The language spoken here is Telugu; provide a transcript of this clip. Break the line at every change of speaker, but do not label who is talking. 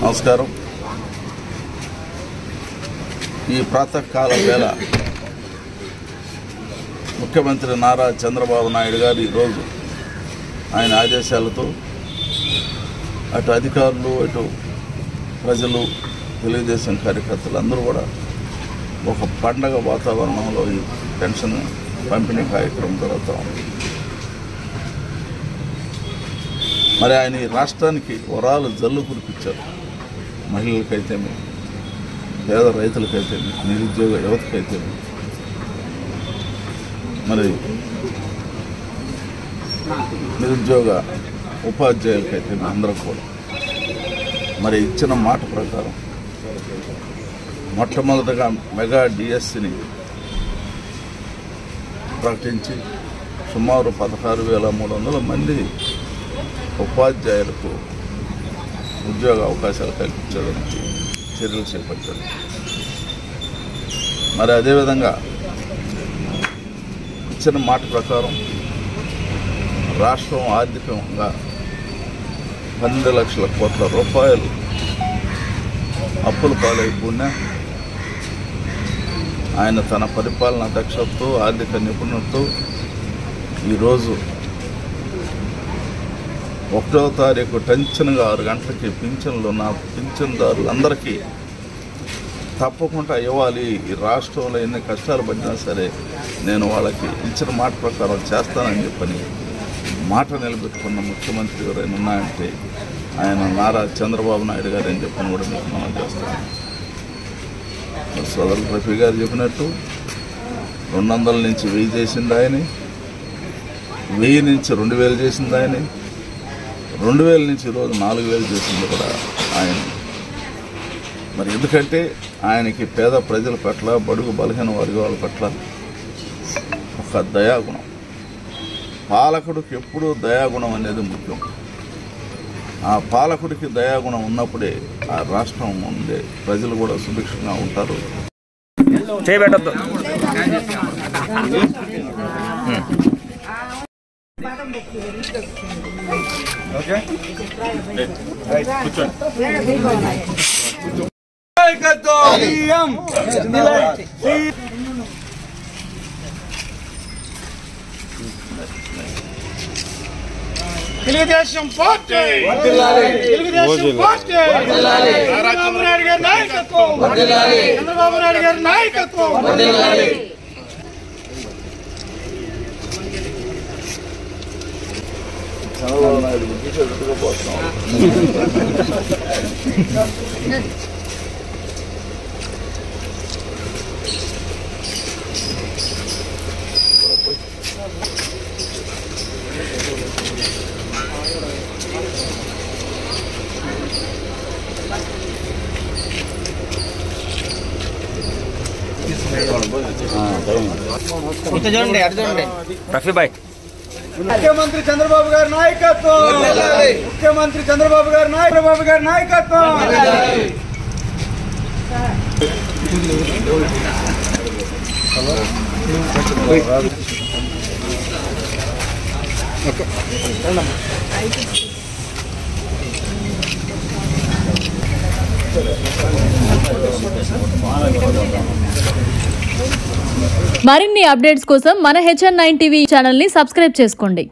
నమస్కారం. ఈ ప్రాతకాల వేళ ముఖ్యమంత్రి నారా చంద్రబాబు నాయుడు గారు ఈరోజు ఆయన ఆదేశాలతో అటు అధికారులు అటు ప్రజలు తెలుగుదేశం కార్యకర్తలు అందరూ కూడా ఒక పండగ వాతావరణంలో ఈ పెన్షన్ పంపిణీ కార్యక్రమం జరుగుతూ ఉంది. మరి ఆయన ఈ రాష్ట్రానికి వరాలు జల్లు కురిపించారు. మహిళలకైతేమి, పేద రైతులకైతేమి, నిరుద్యోగ యువతకైతేమి, మరి నిరుద్యోగ ఉపాధ్యాయులకైతేమి అందరూ కూడా మరి ఇచ్చిన మాట ప్రకారం మొట్టమొదటగా మెగా డిఎస్సిని ప్రకటించి సుమారు 16,300 మంది ఉపాధ్యాయులకు ఉద్యోగ అవకాశాలు కల్పించడానికి చర్యలు చేపట్టారు. మరి అదేవిధంగా ఇచ్చిన మాట ప్రకారం రాష్ట్రం ఆర్థికంగా 12 లక్షల కోట్ల రూపాయలు అప్పుల పాలైపోయినా ఆయన తన పరిపాలన దక్షతతో ఆర్థిక నిపుణులతో ఈరోజు 1వ తారీఖు టెన్షన్గా 6 గంటలకి పింఛన్లు నా పింఛన్దారులందరికీ తప్పకుండా ఇవ్వాలి. ఈ రాష్ట్రంలో ఎన్ని కష్టాలు పడినా సరే నేను వాళ్ళకి ఇచ్చిన మాట ప్రకారం చేస్తానని చెప్పని మాట నిలబెట్టుకున్న ముఖ్యమంత్రి ఎవరైనా ఉన్నాయంటే ఆయన నారా చంద్రబాబు నాయుడు గారు అని చెప్పని కూడా మీకు మనం చేస్తాను. సోదరులు రఫీ గారు చెప్పినట్టు 200 నుంచి 1000 చేసింది ఆయనే, 1000 నుంచి 2000 చేసింది ఆయనే, 2000 నుంచి ఈరోజు 4000 చేసింది కూడా ఆయన. మరి ఎందుకంటే ఆయనకి పేద ప్రజల పట్ల, బడుగు బలహీన వర్గాల పట్ల ఒక దయాగుణం. పాలకుడికి ఎప్పుడూ దయాగుణం అనేది ముఖ్యం. ఆ పాలకుడికి దయాగుణం ఉన్నప్పుడే ఆ రాష్ట్రం ఉండే ప్రజలు కూడా సుభిక్షంగా ఉంటారు.
తెలుగుదేశం పార్టీ, తెలుగుదేశం పార్టీ, చంద్రబాబు నాయుడు గారి నాయకత్వం, చంద్రబాబు నాయుడు గారి నాయకత్వం.
చంద్రబాబు నాయుడు పోతాం.
ముఖ్యమంత్రి చంద్రబాబు గారి నాయకత్వం, ముఖ్యమంత్రి చంద్రబాబు గారి నాయకత్వం.
మరిన్ని అప్డేట్స్ కోసం మన HN9 టీవీ ఛానల్ ని సబ్స్క్రైబ్ చేసుకోండి.